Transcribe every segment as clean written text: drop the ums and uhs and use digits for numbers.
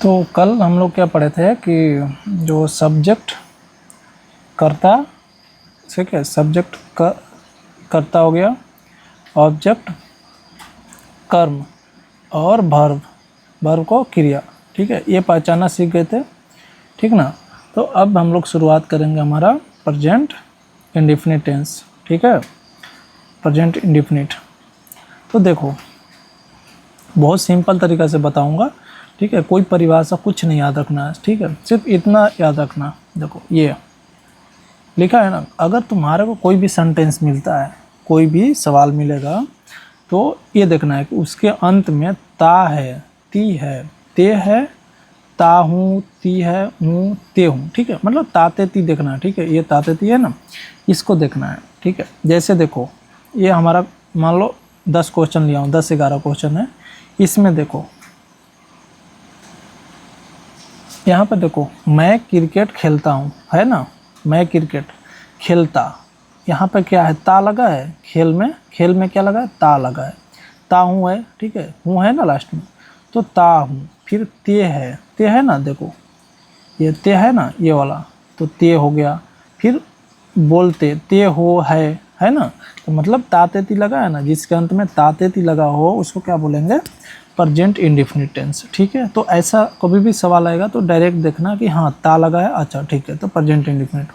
तो कल हम लोग क्या पढ़े थे कि जो सब्जेक्ट कर्ता, ठीक है, सब्जेक्ट कर्ता हो गया, ऑब्जेक्ट कर्म और वर्ब को क्रिया, ठीक है, ये पहचानना सीख गए थे, ठीक ना। तो अब हम लोग शुरुआत करेंगे हमारा प्रेजेंट इंडेफिनिट टेंस, ठीक है, प्रेजेंट इंडेफिनिट। तो देखो बहुत सिंपल तरीक़ा से बताऊंगा, ठीक है, कोई परिभाषा कुछ नहीं याद रखना है, ठीक है, सिर्फ इतना याद रखना। देखो ये लिखा है ना, अगर तुम्हारे को कोई भी सेंटेंस मिलता है, कोई भी सवाल मिलेगा, तो ये देखना है कि उसके अंत में ता है, ती है, ते है, ता हूँ, ती है, हूँ, ते हूँ, ठीक है, मतलब ताते ती देखना है, ठीक है, ये ताते ती है ना, इसको देखना है, ठीक है। जैसे देखो ये हमारा मान लो 10 क्वेश्चन लिया हूँ, 10-11 क्वेश्चन है, इसमें देखो यहाँ पे देखो मैं क्रिकेट खेलता हूँ, है ना, मैं क्रिकेट खेलता, यहाँ पे क्या है, ता लगा है, खेल में क्या लगा है, ता लगा है, ता हूँ है, ठीक है, हूँ है ना लास्ट में, तो ता हूँ, फिर ते है ना, देखो ये ते है ना, ये वाला, तो ते हो गया, फिर बोलते ते हो है ना, तो मतलब ताते ती लगा है ना, जिसके अंत में ताते ती लगा हो उसको क्या बोलेंगे, प्रेजेंट इंडेफिनिट टेंस, ठीक है। तो ऐसा कभी भी सवाल आएगा तो डायरेक्ट देखना कि हाँ ता लगा है, अच्छा ठीक है, तो प्रेजेंट इंडेफिनिट,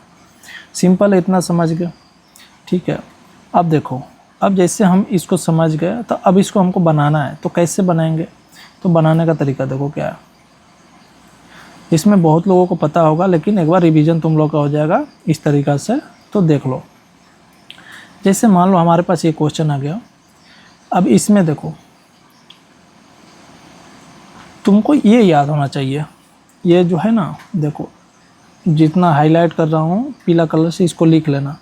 सिंपल है, इतना समझ गए, ठीक है। अब देखो, अब जैसे हम इसको समझ गए तो अब इसको हमको बनाना है, तो कैसे बनाएंगे, तो बनाने का तरीका देखो क्या है, इसमें बहुत लोगों को पता होगा लेकिन एक बार रिवीजन तुम लोग का हो जाएगा इस तरीक़ा से। तो देख लो, जैसे मान लो हमारे पास ये क्वेश्चन आ गया, अब इसमें देखो तुमको ये याद होना चाहिए, ये जो है ना, देखो जितना हाईलाइट कर रहा हूँ पीला कलर से, इसको लिख लेना,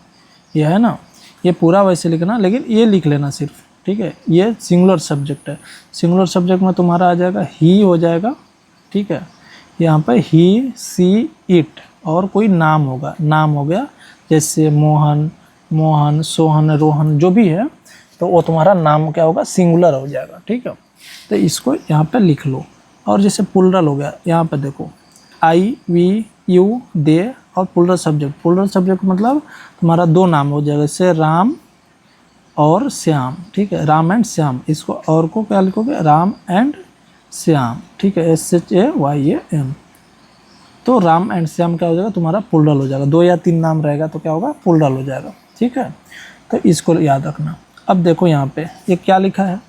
ये है ना, ये पूरा वैसे लिखना, लेकिन ये लिख लेना सिर्फ, ठीक है। ये सिंगुलर सब्जेक्ट है, सिंगुलर सब्जेक्ट में तुम्हारा आ जाएगा ही हो जाएगा, ठीक है, यहाँ पर ही, सी, इट, और कोई नाम होगा, नाम हो गया, जैसे मोहन, सोहन, रोहन, जो भी है, तो वो तुम्हारा नाम क्या होगा, सिंगुलर हो जाएगा, ठीक है। तो इसको यहाँ पे लिख लो। और जैसे प्लुरल हो गया, यहाँ पे देखो आई, वी, यू, दे, और प्लुरल सब्जेक्ट मतलब तुम्हारा 2 नाम हो जाएगा, जैसे राम और श्याम, ठीक है, राम एंड श्याम, इसको और को क्या लिखोगे, राम एंड श्याम, ठीक है, SHAYAM, तो राम एंड श्याम क्या हो जाएगा, तुम्हारा प्लुरल हो जाएगा, 2 या 3 नाम रहेगा तो क्या होगा, प्लुरल हो जाएगा, ठीक है। तो इसको याद रखना। अब देखो यहाँ पे ये क्या लिखा है,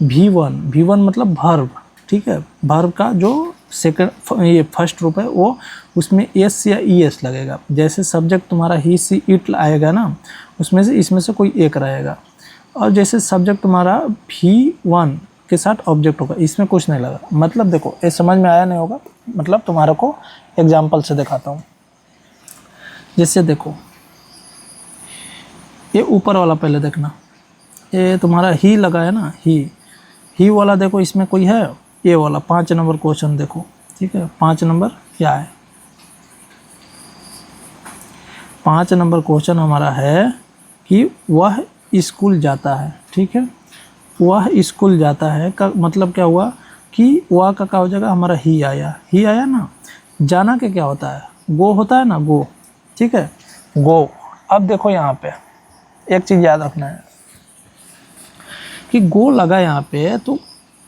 V1 मतलब वर्ब, ठीक है, वर्ब का जो सेकंड ये फर्स्ट रूप है वो, उसमें एस या ES लगेगा, जैसे सब्जेक्ट तुम्हारा ही, सी, इट आएगा ना, उसमें से इसमें से कोई एक रहेगा, और जैसे सब्जेक्ट तुम्हारा V1 के साथ ऑब्जेक्ट होगा, इसमें कुछ नहीं लगा, मतलब देखो ये समझ में आया नहीं होगा, मतलब तुम्हारे को एग्जाम्पल से दिखाता हूँ। जैसे देखो ये ऊपर वाला पहले देखना, ये तुम्हारा ही लगा है ना, ही वाला देखो इसमें कोई है, ये वाला 5 नंबर क्वेश्चन देखो, ठीक है, 5 नंबर क्या है, 5 नंबर क्वेश्चन हमारा है कि वह स्कूल जाता है, ठीक है, वह स्कूल जाता है का मतलब क्या हुआ कि वह का क्या हो जाएगा, हमारा ही आया ना, जाना के क्या होता है, गो होता है ना, गो, ठीक है, गो। अब देखो यहाँ पे एक चीज़ याद रखना है कि गो लगा यहाँ पे, तो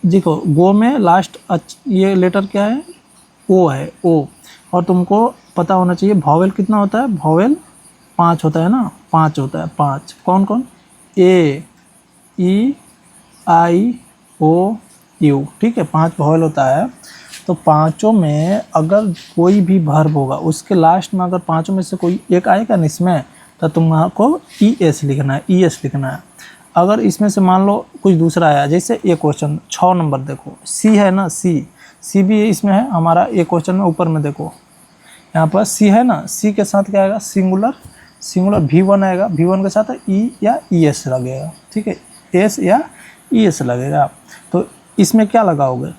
देखो गो में लास्ट ये लेटर क्या है, ओ है, ओ, और तुमको पता होना चाहिए वॉवेल कितना होता है, वॉवेल 5 होता है ना, 5 होता है, 5 कौन कौन, ए, ई, आई, ओ, यू, ठीक है, 5 वॉवेल होता है। तो पाँचों में अगर कोई भी वर्ब होगा उसके लास्ट में अगर 5 में से कोई एक आएगा ना इसमें, तो तुमको ES लिखना है, ES लिखना है। अगर इसमें से मान लो कुछ दूसरा आया, जैसे ये क्वेश्चन 6 नंबर देखो, सी है ना, सी भी इसमें है हमारा, ये क्वेश्चन में ऊपर में देखो यहाँ पर सी है ना, सी के साथ क्या आएगा, सिंगुलर V1 आएगा, V1 के साथ E या ES लगेगा, ठीक है, S या ES लगेगा। तो इसमें क्या लगाओगे,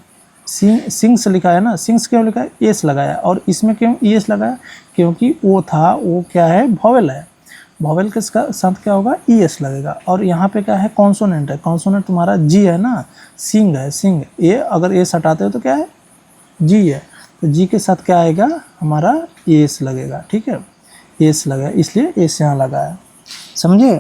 सिंग्स लिखा है ना, सिंग्स क्यों लिखा है, एस लगाया, और इसमें क्यों ES लगाया, क्योंकि वो था, वो क्या है, वॉवेल है, वॉवेल के साथ क्या होगा, ES लगेगा। और यहाँ पे क्या है, कॉन्सोनेंट है, कॉन्सोनेंट तुम्हारा G है ना, सिंग है, सिंग, ये अगर एस हटाते हो तो क्या है, जी है, तो जी के साथ क्या आएगा हमारा एस लगेगा, ठीक है, एस लगा, इसलिए एस यहाँ लगा है, समझे।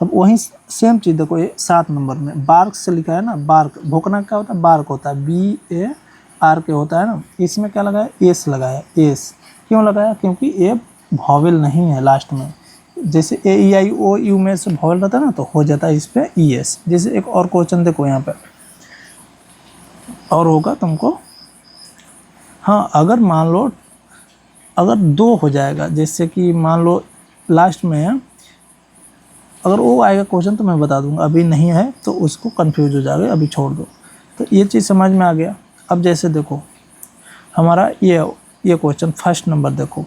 अब वहीं सेम चीज़ देखो, ये 7 नंबर में बार्क से लिखा है ना, बार्क, भोकना क्या होता है, बार्क होता है, BARK होता है ना, इसमें क्या लगा है, एस लगा है, एस क्यों लगाया, क्योंकि ये वॉवेल नहीं है लास्ट में, जैसे AEIOU में से वॉवेल रहता है ना, तो हो जाता है इस पर ES। जैसे एक और क्वेश्चन देखो यहाँ पे और होगा तुमको, हाँ अगर मान लो अगर 2 हो जाएगा, जैसे कि मान लो लास्ट में है, अगर वो आएगा क्वेश्चन तो मैं बता दूंगा, अभी नहीं है तो उसको कंफ्यूज हो जाएगा, अभी छोड़ दो। तो ये चीज़ समझ में आ गया। अब जैसे देखो हमारा ये क्वेश्चन फर्स्ट नंबर देखो,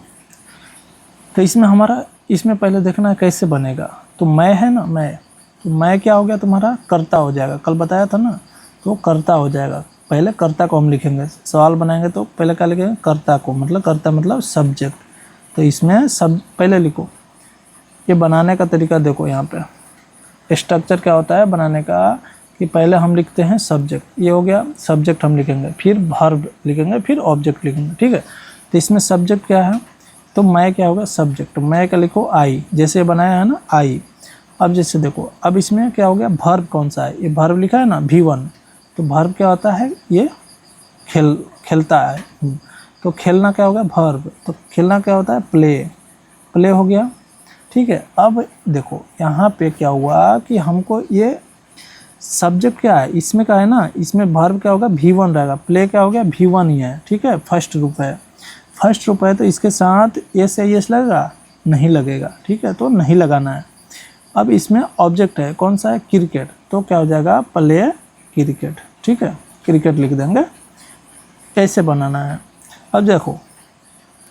तो इसमें हमारा, इसमें पहले देखना है कैसे बनेगा, तो मैं है ना, मैं, तो मैं क्या हो गया तुम्हारा, कर्ता हो जाएगा, कल बताया था ना, तो कर्ता हो जाएगा। पहले कर्ता को हम लिखेंगे, सवाल बनाएंगे तो पहले क्या लिखेंगे, कर्ता को, मतलब कर्ता मतलब सब्जेक्ट, तो इसमें सब पहले लिखो। ये बनाने का तरीका देखो, यहाँ पे स्ट्रक्चर क्या होता है बनाने का, कि पहले हम लिखते हैं सब्जेक्ट, ये हो गया सब्जेक्ट हम लिखेंगे, फिर वर्ब लिखेंगे, फिर ऑब्जेक्ट लिखेंगे, ठीक है। तो इसमें सब्जेक्ट क्या है, तो मैं क्या होगा सब्जेक्ट, मैं क्या लिखो आई, जैसे बनाया है ना आई। अब जैसे देखो, अब इसमें क्या हो गया, वर्ब कौन सा है, ये वर्ब लिखा है ना V1, तो वर्ब क्या होता है, ये खेलता है, तो खेलना क्या हो गया वर्ब, तो खेलना क्या होता है, प्ले हो गया, ठीक है। अब देखो यहाँ पे क्या हुआ कि हमको ये सब्जेक्ट क्या है, इसमें क्या है ना, इसमें वर्ब क्या होगा V1 रहेगा, प्ले क्या हो गया V1 ही है, ठीक है, फर्स्ट रूप है, फर्स्ट रूप है, तो इसके साथ एस या एस लगेगा, नहीं लगेगा, ठीक है, तो नहीं लगाना है। अब इसमें ऑब्जेक्ट है कौन सा है, क्रिकेट, तो क्या हो जाएगा प्ले क्रिकेट, ठीक है, क्रिकेट लिख देंगे, ऐसे बनाना है। अब देखो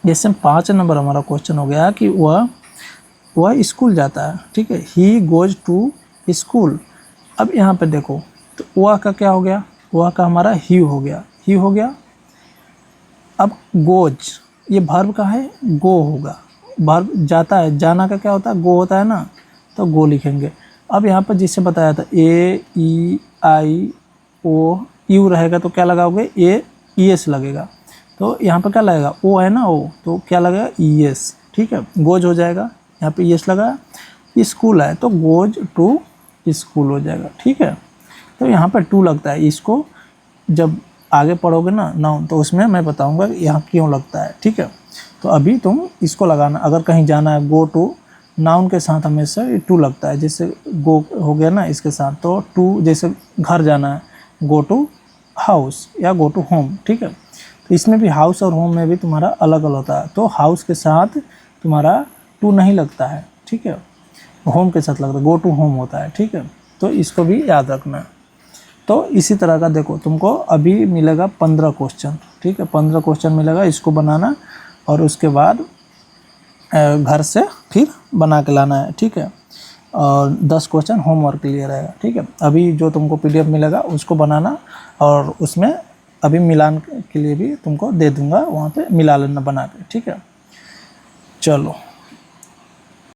जैसे 5 नंबर हमारा क्वेश्चन हो गया कि वह स्कूल जाता है, ठीक है, ही गोज टू स्कूल। अब यहाँ पे देखो, तो वह का क्या हो गया, वह का हमारा ही हो गया, ही हो गया। अब गोज, ये वर्ब का है, गो होगा, वर्ब जाता है, जाना का क्या होता है, गो होता है ना, तो गो लिखेंगे। अब यहाँ पर जिससे बताया था AEIOU रहेगा, तो क्या लगाओगे, ES लगेगा, तो यहाँ पर क्या लगेगा, ओ है ना, ओ, तो क्या लगेगा ES, ठीक है, गोज हो जाएगा, यहाँ पे ES लगा, स्कूल है तो गोज टू स्कूल हो जाएगा, ठीक है। तो यहाँ पर टू लगता है, इसको जब आगे पढ़ोगे ना नाउन, तो उसमें मैं बताऊंगा यहाँ क्यों लगता है, ठीक है। तो अभी तुम इसको लगाना, अगर कहीं जाना है गो टू, नाउन के साथ हमेशा ये टू लगता है, जैसे गो हो गया ना इसके साथ, तो टू, जैसे घर जाना है गो टू हाउस या गो टू होम, ठीक है। तो इसमें भी हाउस और होम में भी तुम्हारा अलग अलग होता है, तो हाउस के साथ तुम्हारा टू नहीं लगता है, ठीक है, होम के साथ लगता है, गो टू होम होता है, ठीक है। तो इसको भी याद रखना है। तो इसी तरह का देखो तुमको अभी मिलेगा 15 क्वेश्चन, ठीक है, 15 क्वेश्चन मिलेगा, इसको बनाना और उसके बाद घर से फिर बना के लाना है, ठीक है, और 10 क्वेश्चन होमवर्क के लिए रहेगा, ठीक है। अभी जो तुमको PDF मिलेगा उसको बनाना, और उसमें अभी मिलान के लिए भी तुमको दे दूंगा, वहाँ पे मिला लेना बना के, ठीक है। चलो।